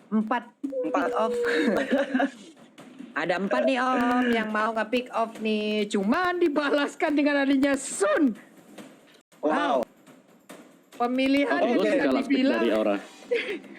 4 pick off. Ada 4 nih Om yang mau nge-pick off nih. Cuman dibalaskan dengan adanya Sun. Wow. Pemilihan Bagus bisa sih last pick dibilang dari Aura.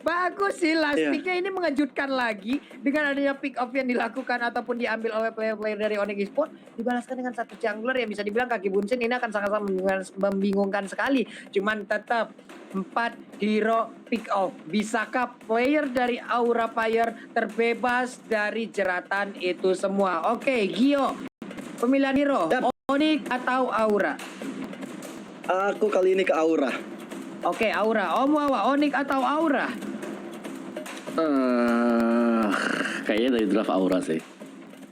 bagus sih last Iya. picknya ini mengejutkan lagi dengan adanya pick off yang dilakukan ataupun diambil oleh player-player dari Onyx Esports, dibalaskan dengan satu jungler yang bisa dibilang kaki Bunsin ini akan sangat-sangat membingungkan sekali. Cuman tetap 4 hero pick off. Bisakah player dari Aura Fire terbebas dari jeratan itu semua? Oke, Gio. Pemilihan hero, Onyx atau Aura? Aku kali ini ke Aura. Oke, Aura. Om Wawa, Onyx atau Aura? Kayaknya dari draft Aura sih.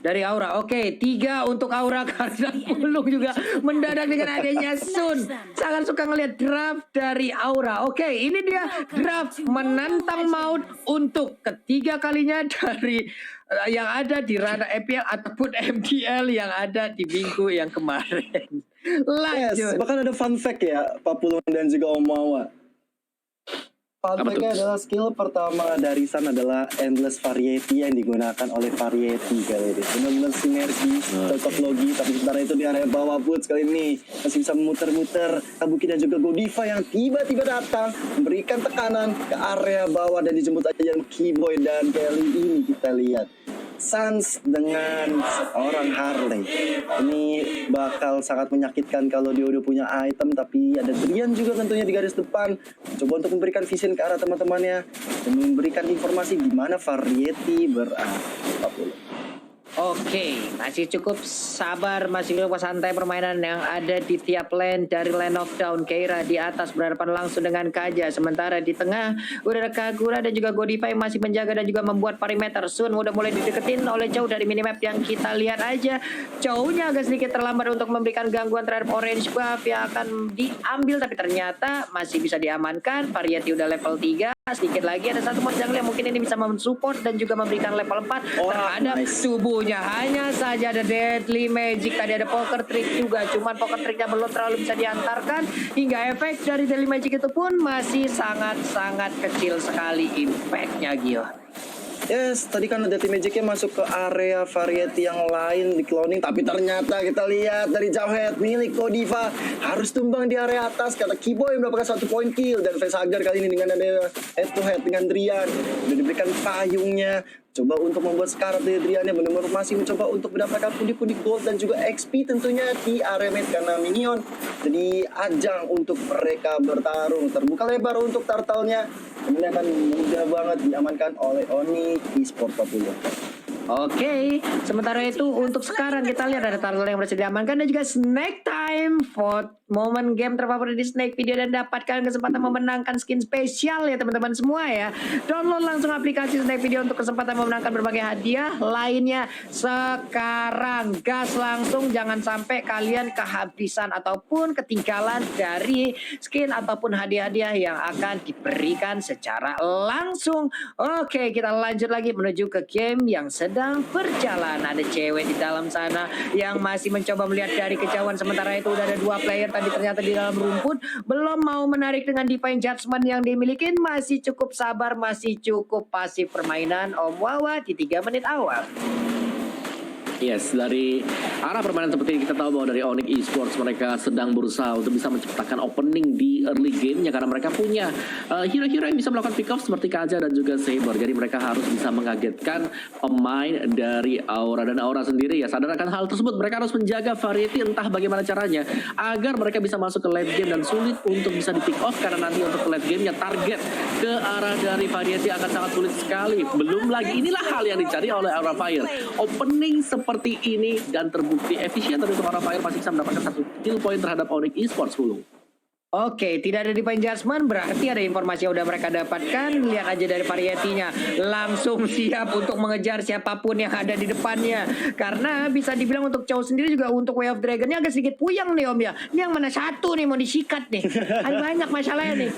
Dari Aura, oke, 3 untuk Aura karena Pulung juga mendadak dengan adanya Sun. Sangat suka ngelihat draft dari Aura. Oke, ini dia draft menantang maut untuk ketiga kalinya dari yang ada di ranah EPL ataupun MDL yang ada di minggu yang kemarin. Yes, Lanjut. bahkan ada fun fact ya, Pak Pulung dan juga Om Mawa. Fun Apa fact-nya tuh? adalah skill pertama dari Sun adalah Endless Variety yang digunakan oleh Variety kali ini. Benar-benar sinergi, cocok logi, tapi sementara itu di area bawah Boots kali ini masih bisa memutar-muter Kabuki dan juga Godiva yang tiba-tiba datang memberikan tekanan ke area bawah dan dijemput aja yang Keyboy dan Kelly ini kita lihat. Suns dengan seorang Harley ini bakal sangat menyakitkan kalau dia udah punya item, tapi ada Drian juga tentunya di garis depan coba untuk memberikan vision ke arah teman-temannya dan memberikan informasi di mana Variety berada. Oke, masih cukup sabar, masih cukup santai permainan yang ada di tiap lane dari Lane of Down. Keira di atas berhadapan langsung dengan Kaja. Sementara di tengah udah ada Kagura dan juga Godiva yang masih menjaga dan juga membuat perimeter. Sun udah mulai dideketin oleh Chow dari minimap yang kita lihat aja. Chow-nya agak sedikit terlambat untuk memberikan gangguan terhadap orange buff yang akan diambil, tapi ternyata masih bisa diamankan. Variety udah level 3. Sedikit lagi ada satu monjang yang mungkin ini bisa mensupport dan juga memberikan level 4 terhadap tubuhnya. Hanya saja ada Deadly Magic, tadi ada Poker Trick juga, cuman Poker Tricknya belum terlalu bisa diantarkan hingga efek dari Deadly Magic itu pun masih sangat-sangat kecil sekali impactnya, Gio. Yes, tadi kan ada tim Magicnya masuk ke area Variety yang lain di cloning, tapi ternyata kita lihat dari jauh head milik Godiva harus tumbang di area atas karena Keyboy mendapatkan 1 point kill dan Facehagar kali ini dengan ada head to head dengan Drian udah diberikan payungnya. Coba untuk membuat sekarat dari Driannya, benar-benar masih mencoba untuk mendapatkan pundi-pundi gold dan juga XP tentunya di area mid karena minion. Jadi ajang untuk mereka bertarung terbuka lebar untuk turtle-nya. Kemudian akan mudah banget diamankan oleh Onyx Esports Papua. Oke, sementara itu untuk sekarang kita lihat ada turtle yang berhasil diamankan dan juga Snake Time. Vote momen game terfavorit di Snake Video dan dapatkan kesempatan memenangkan skin spesial ya teman-teman semua ya. Download langsung aplikasi Snake Video untuk kesempatan memenangkan berbagai hadiah lainnya sekarang. Gas langsung, jangan sampai kalian kehabisan ataupun ketinggalan dari skin ataupun hadiah-hadiah yang akan diberikan secara langsung. Oke, kita lanjut lagi menuju ke game yang sedang berjalan. Ada cewek di dalam sana yang masih mencoba melihat dari kejauhan. Sementara itu udah ada 2 player tadi ternyata di dalam rumput belum mau menarik dengan Divine Judgment yang dimiliki. Masih cukup sabar, masih cukup pasif permainan Om Wawa di 3 menit awal. Yes, dari arah permainan seperti ini kita tahu bahwa dari Onyx Esports mereka sedang berusaha untuk bisa menciptakan opening di early game-nya karena mereka punya hero-hero yang bisa melakukan pick off seperti Kaja dan juga Saber. Jadi mereka harus bisa mengagetkan pemain dari Aura, dan Aura sendiri ya sadar akan hal tersebut. Mereka harus menjaga Variety entah bagaimana caranya agar mereka bisa masuk ke late game dan sulit untuk bisa di pick off karena nanti untuk ke late game-nya target ke arah dari Variety akan sangat sulit sekali. Belum lagi inilah hal yang dicari oleh Aura Fire. Opening seperti ini dan terbukti efisien dari Aura Fire masih bisa mendapatkan 1 kill point terhadap Onyx Esports Pulung. Oke, tidak ada Divine Judgment, berarti ada informasi yang udah mereka dapatkan. Lihat aja dari Variety-nya, langsung siap untuk mengejar siapapun yang ada di depannya. Karena bisa dibilang untuk Chow sendiri juga untuk Way of Dragon-nya agak sedikit puyeng nih Om ya. Ini yang mana satu nih mau disikat nih. Ada banyak masalahnya nih.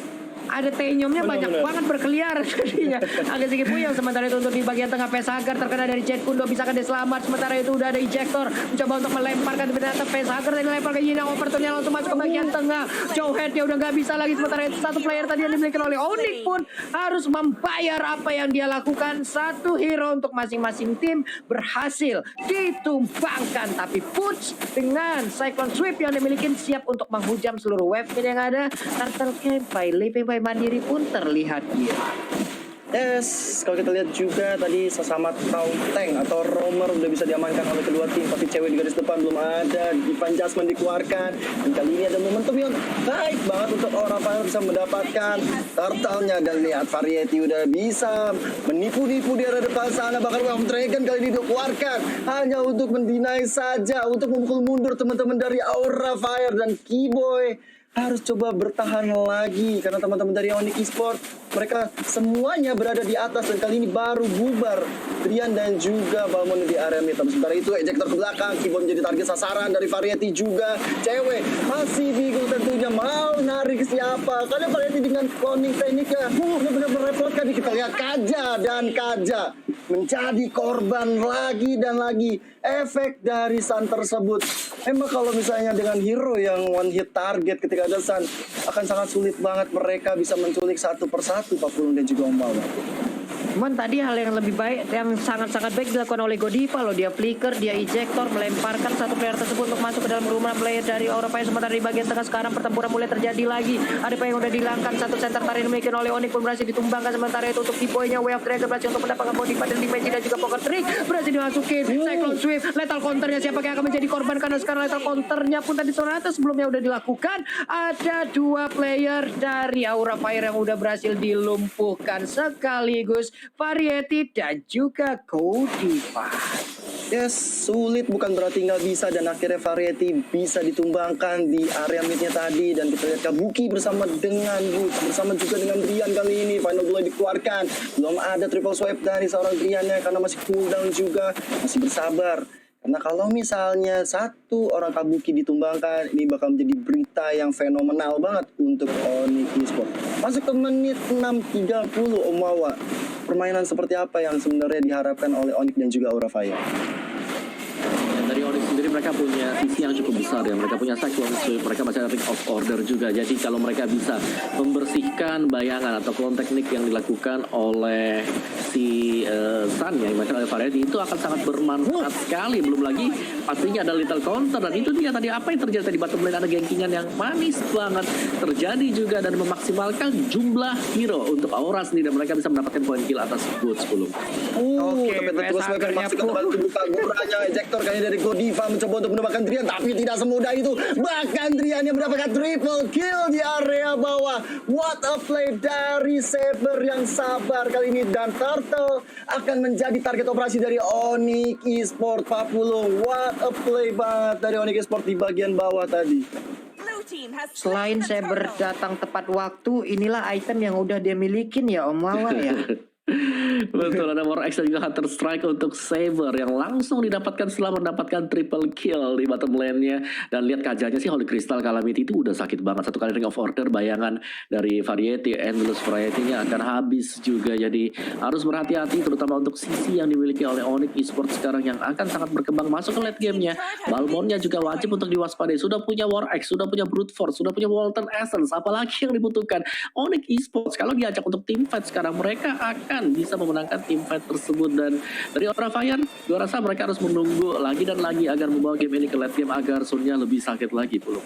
ada tenyumnya banyak Benar-benar. banget berkeliaran jadinya. Agak sedikit puyeng. Sementara itu untuk di bagian tengah Pesager terkena dari Jet Kundo, bisa kan dia selamat. Sementara itu udah ada ejector mencoba untuk melemparkan, tapi ternyata Pesager yang melempar ke Yinang. Opportunity langsung masuk ke bagian tengah. Jauhead dia udah nggak bisa lagi. Sementara itu satu player tadi yang dimiliki oleh Onyx pun harus membayar apa yang dia lakukan. Satu hero untuk masing-masing tim berhasil ditumbangkan, tapi Puts dengan Cyclone Sweep yang dimiliki siap untuk menghujam seluruh wave yang ada. Turtle Camp Living by Mandiri pun terlihat dia. Yes, kalau kita lihat juga tadi sesama Tank atau Roamer udah bisa diamankan oleh kedua tim, tapi cewek di garis depan belum ada. Ivan Jasmine dikeluarkan, dan kali ini ada momentum yang baik banget untuk orang Fire bisa mendapatkan turtle-nya, dan lihat Variety udah bisa menipu-nipu di area depan sana. Bahkan Wave Dragon kali ini dikeluarkan hanya untuk mendinai saja, untuk memukul mundur teman-teman dari Aura Fire, dan Keyboy harus coba bertahan lagi karena teman-teman dari Onyx Esports mereka semuanya berada di atas, dan kali ini baru bubar Drian dan juga Balmond di area mid. Sementara itu ejector ke belakang, Keyboard menjadi target sasaran dari Variety juga. Cewek masih bingung tentunya mau narik siapa karena Variety dengan cloning tekniknya benar-benar merepotkan. Kita lihat Kaja, dan Kaja menjadi korban lagi dan lagi efek dari Sun tersebut. Emang kalau misalnya dengan hero yang one hit target ketika ada Sun, akan sangat sulit banget mereka bisa menculik satu persatu Papulung dan juga Om Bawa. Cuman tadi hal yang lebih baik, yang sangat-sangat baik dilakukan oleh Godiva loh. Dia flicker, dia ejector, melemparkan satu player tersebut untuk masuk ke dalam rumah player dari Aura Fire. Sementara di bagian tengah sekarang pertempuran mulai terjadi lagi. Ada yang udah dihilangkan, satu center tarik dimiliki oleh Onyx pun berhasil ditumbangkan. Sementara itu untuk Keyboy-nya Wave Dragon berhasil untuk mendapatkan body part dan damage dan juga poker trick berhasil dimasukin. Cyclone Swift, lethal counternya siapa yang akan menjadi korban, karena sekarang lethal counternya pun tadi ternyata sebelumnya udah dilakukan. Ada dua player dari Aura Fire yang udah berhasil dilumpuhkan sekaligus Variety dan juga Godiva. Yes, sulit bukan berarti nggak bisa, dan akhirnya Variety bisa ditumbangkan di area midnya tadi, dan kita lihat Kabuki bersama dengan Boots, bersama juga dengan Drian kali ini. Final Blow dikeluarkan, belum ada triple swipe dari seorang Driannya karena masih cooldown juga, masih bersabar. Karena kalau misalnya satu orang Kabuki ditumbangkan, ini bakal menjadi berita yang fenomenal banget untuk Onyx Esports. Masuk ke menit 6.30 Omawa. Permainan seperti apa yang sebenarnya diharapkan oleh Onyx dan juga Aura Fire? Dari Onyx sendiri mereka punya visi yang cukup besar ya. Mereka punya Cyclone Sweep, mereka masih ada Ring of Order juga. Jadi kalau mereka bisa membersihkan bayangan atau klon teknik yang dilakukan oleh si Sun yang dimainkan oleh Variety, itu akan sangat bermanfaat sekali. Belum lagi pastinya ada little counter, dan itu dia tadi apa yang terjadi di bottom lane, ada gankingan yang manis banget terjadi juga, dan memaksimalkan jumlah hero untuk Aura sendiri, dan mereka bisa mendapatkan poin kill atas Boots 10. Oke, tapi terus Pesagernya mereka masih bantu buka guranya. Ejector kayaknya dari Godiva mencoba untuk mendapatkan Drian, tapi tidak semudah itu. Bahkan Drian yang mendapatkan triple kill di area bawah. What a play dari Saber yang sabar kali ini, dan Turtle akan menjadi target operasi dari Onyx Esports. Papulung, what a play banget dari Onyx Esports di bagian bawah tadi. Selain Saber datang tepat waktu, inilah item yang udah dia milikin ya Om Wawa ya. Betul, ada War X dan juga Hunter Strike untuk Saber yang langsung didapatkan setelah mendapatkan triple kill di bottom lane-nya. Dan lihat kajanya sih Holy Crystal Calamity itu udah sakit banget. Satu kali Ring of Order, bayangan dari Variety, Endless Variety-nya akan habis juga. Jadi harus berhati-hati terutama untuk sisi yang dimiliki oleh Onyx Esports sekarang yang akan sangat berkembang masuk ke late game-nya. Balmond-nya juga wajib untuk diwaspadai. Sudah punya War X, sudah punya Brute Force, sudah punya Walton Essence. Apalagi yang dibutuhkan Onyx Esports kalau diajak untuk team fight sekarang, mereka akan bisa memenangkan tim fight tersebut. Dan dari Aura Fire, gue rasa mereka harus menunggu lagi dan lagi agar membawa game ini ke late game agar Sunnya lebih sakit lagi puluh.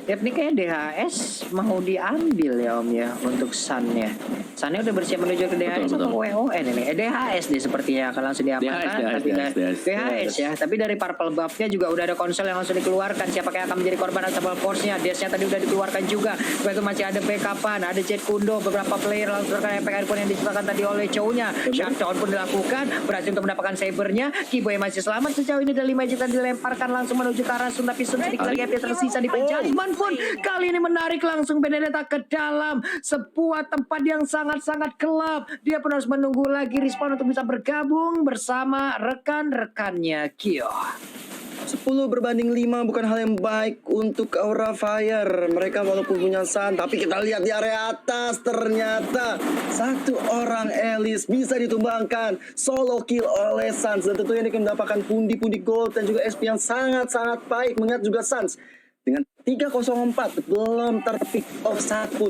Yap, nih kayak DHS mau diambil ya Om ya untuk Sun-nya. Sun-nya udah bersiap menuju ke DHS Betul, atau WON ini? DHS deh sepertinya akan langsung diamankan. DHS ya. Tapi dari Purple Buff-nya juga udah ada konsol yang langsung dikeluarkan. Siapa yang akan menjadi korban Double Force-nya? Dash-nya tadi udah dikeluarkan juga. Begitu masih ada backup-an, ada Jet Kundo, beberapa player langsung terkena efek pun yang diciptakan tadi oleh Chow-nya. Shutdown pun dilakukan, berhasil untuk mendapatkan Saber-nya. Keyboy masih selamat sejauh ini, ada 5 juta dilemparkan langsung menuju ke arah Sun, tapi Sun sedikit lagi yang tersisa di penjaman pun kali ini menarik langsung Benedetta ke dalam sebuah tempat yang sangat-sangat gelap. Dia pun harus menunggu lagi respawn untuk bisa bergabung bersama rekan-rekannya Kyo. 10-5 bukan hal yang baik untuk Aura Fire. Mereka walaupun punya Sun, tapi kita lihat di area atas ternyata satu orang Alice bisa ditumbangkan solo kill oleh Suns, dan tentunya ini akan mendapatkan pundi-pundi gold dan juga SP yang sangat-sangat baik. Mengingat juga Suns dengan 304 belum terpick off satu.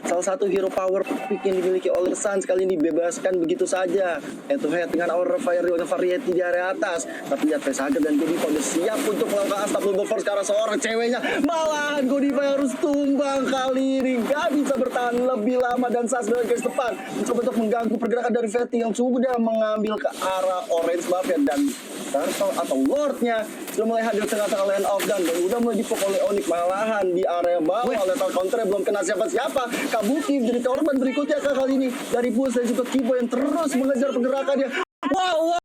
Salah satu hero power pick yang dimiliki oleh Suns kali ini dibebaskan begitu saja head to head dengan Aura Fire di Variety di area atas. Tapi lihat Vesaga dan Godiva udah siap untuk melakukan unstoppable force karena seorang ceweknya. Malahan Godiva harus tumbang kali ini, gak bisa bertahan lebih lama, dan Suns dari garis depan mencoba untuk mengganggu pergerakan dari Vetty yang sudah mengambil ke arah orange buff ya, dan Turtle atau Lordnya sudah mulai hadir tengah-tengah land off dan udah mulai dipok oleh Onyx. Malahan di area bawah lethal counter belum kena siapa-siapa. Kabuki jadi korban berikutnya kali ini dari Bulls dan juga Kibo yang terus mengejar pergerakannya. Wow.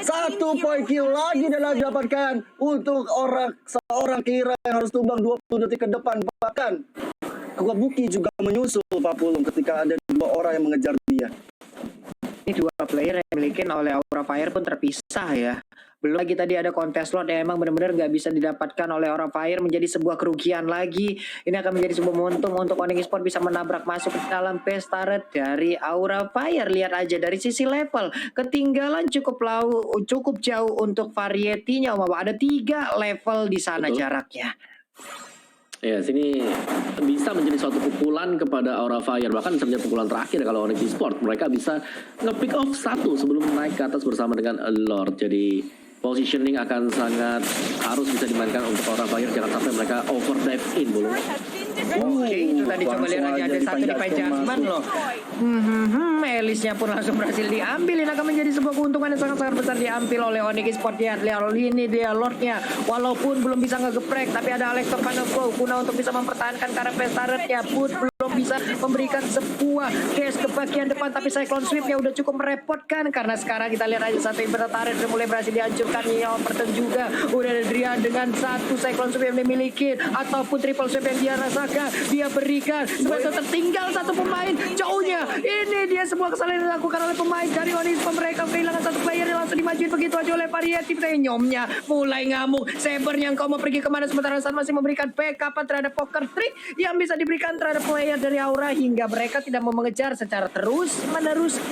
Satu poin kill lagi dan didapatkan untuk seorang Kira yang harus tumbang 20 detik ke depan. Bahkan Kabuki juga menyusul Pak Pulung ketika ada dua orang yang mengejar dia. Ini dua player yang dimiliki oleh Aura Fire pun terpisah ya. Belum lagi tadi ada kontes slot yang emang benar-benar nggak bisa didapatkan oleh Aura Fire, menjadi sebuah kerugian lagi. Ini akan menjadi sebuah momentum untuk Onyx Esports bisa menabrak masuk ke dalam base turret dari Aura Fire. Lihat aja dari sisi level, ketinggalan cukup jauh untuk Variety-nya. Ada 3 level di sana. Betul. Jaraknya. Ya, sini bisa menjadi suatu pukulan kepada Aura Fire. Bahkan bisa menjadi pukulan terakhir kalau Onyx Esports. Mereka bisa nge-pick off satu sebelum naik ke atas bersama dengan Lord. Jadi positioning akan sangat harus bisa dimainkan untuk Aura Fire. Jangan sampai mereka overdrive in dulu. Oke, itu tadi coba lihat aja ada satu di Pajasman loh. Elisnya pun langsung berhasil diambil. Ini akan menjadi sebuah keuntungan yang sangat-sangat besar diambil oleh Onyx Esports. Lihat ini dia Lordnya. Walaupun belum bisa ngegeprek, tapi ada Alexor Panoflow guna untuk bisa mempertahankan karena turretnya. Put belum bisa memberikan sebuah dash ke bagian depan, tapi Cyclone Sweep-nya udah cukup merepotkan. Karena sekarang kita lihat aja satu Inverted Turret udah mulai berhasil dihancurkan. Overton juga udah ada Drian dengan satu Cyclone Sweep yang dimiliki ataupun triple sweep yang dia rasakan, dia berikan. Sebentar tertinggal satu pemain jauhnya. Ini dia sebuah kesalahan yang dilakukan oleh pemain dari Onyx. Mereka kehilangan satu player yang langsung dimajuin begitu aja oleh Variety. Nyomnya mulai ngamuk. Sabernya engkau mau pergi kemana, sementara Sun masih memberikan backup terhadap poker trick yang bisa diberikan terhadap player dari Aura hingga mereka tidak mau mengejar secara terus-menerus.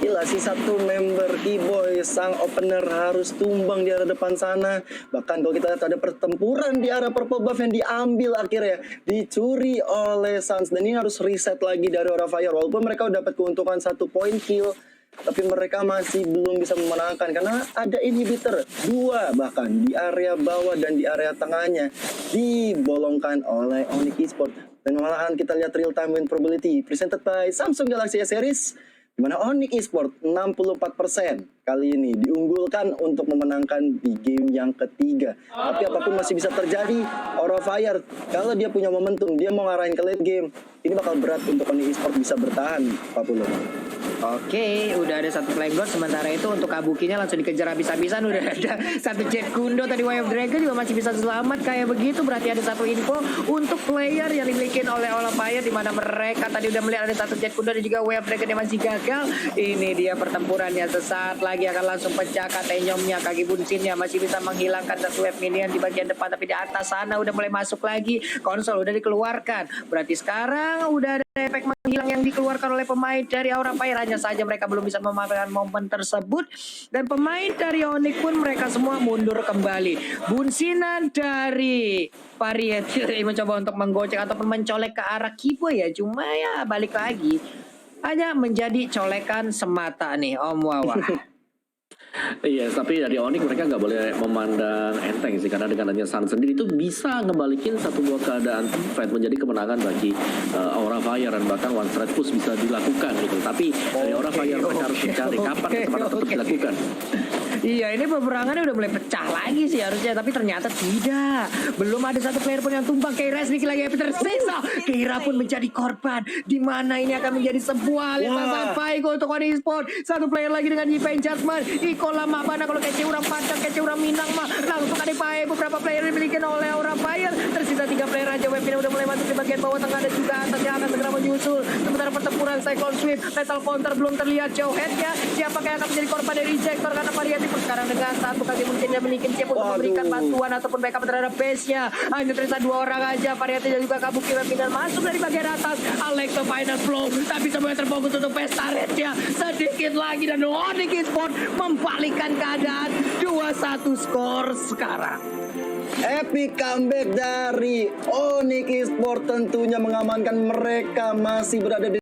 Gila, si satu member Kiboy, sang opener harus tumbang di arah depan sana. Bahkan kalau kita lihat ada pertempuran di arah purple buff yang diambil akhirnya dicuri oleh Suns, dan ini harus reset lagi dari Aura Fire. Walaupun mereka udah dapat keuntungan 1 point kill, tapi mereka masih belum bisa memenangkan karena ada inhibitor 2 bahkan di area bawah dan di area tengahnya dibolongkan oleh Onyx Esports. Dan malahan kita lihat real time win probability presented by Samsung Galaxy S Series, di mana Onyx Esports 64% kali ini diunggulkan untuk memenangkan di game yang ketiga. Tapi apapun masih bisa terjadi. Aura Fire kalau dia punya momentum, dia mau ngarahin ke late game, ini bakal berat untuk Onyx Esports bisa bertahan, Pak Pulo. Oke, udah ada satu flank guard. Sementara itu untuk Kabukinya langsung dikejar habis-habisan. Udah ada satu Jet Kundo tadi, Way of Dragon juga masih bisa selamat kayak begitu. Berarti ada satu info untuk player yang dimiliki oleh Aura Fire, di mana mereka tadi udah melihat ada satu Jet Kundo dan juga Way of Dragon yang masih gagal. Ini dia pertempurannya, sesaat lagi akan langsung pecah. Nyomnya, kaki bunsinnya masih bisa menghilangkan satu wave minion di bagian depan, tapi di atas sana udah mulai masuk lagi. Konsol udah dikeluarkan. Berarti sekarang udah ada efek menghilang yang dikeluarkan oleh pemain dari Aura Fire. Hanya saja mereka belum bisa memanfaatkan momen tersebut, dan pemain dari Onyx pun mereka semua mundur kembali. Bunsinan dari Variety mencoba untuk menggocek ataupun mencolek ke arah Kibo ya, cuma ya balik lagi hanya menjadi colekan semata nih Om Wawa. Iya, tapi dari Onyx mereka nggak boleh memandang enteng sih, karena dengan adanya Sun sendiri itu bisa ngebalikin satu buah keadaan fight menjadi kemenangan bagi Aura Fire, dan bahkan one straight push bisa dilakukan gitu. Tapi dari Aura Fire mereka harus mencari kapan kesempatan tersebut dilakukan. Iya, ini peperangannya udah mulai pecah lagi sih harusnya, tapi ternyata tidak. Belum ada satu player pun yang tumbang. Keira sedikit lagi tersisa. Keira pun menjadi korban, di mana ini akan menjadi sebuah lintasan baik untuk Onyx Esports. Satu player lagi dengan Yipen Jasmine. Iko lama mana kalau kece urang Padang, kece urang Minang mah langsung ada pae. Beberapa player dimiliki oleh Aura Fire. tersisa 3 player aja. Web ini udah mulai masuk di bagian bawah tengah dan juga atas yang akan segera menyusul. Sementara pertempuran Cyclone Sweep, Lethal Counter belum terlihat jauh headnya. Siapakah yang akan menjadi korban dari rejector karena variatif sekarang dengan satu kaki mungkin dia menikin Cep untuk memberikan bantuan ataupun backup terhadap base-nya. Hanya tersisa 2 orang aja. Variatif dan juga Kabuki Web dan masuk dari bagian atas. Alex ke final flow, tapi semuanya terfokus untuk pesta red-nya. Sedikit lagi dan Onyx Esports membalikkan keadaan 2-1 skor sekarang. Epic comeback dari Onyx Esports tentunya mengamankan mereka masih berada di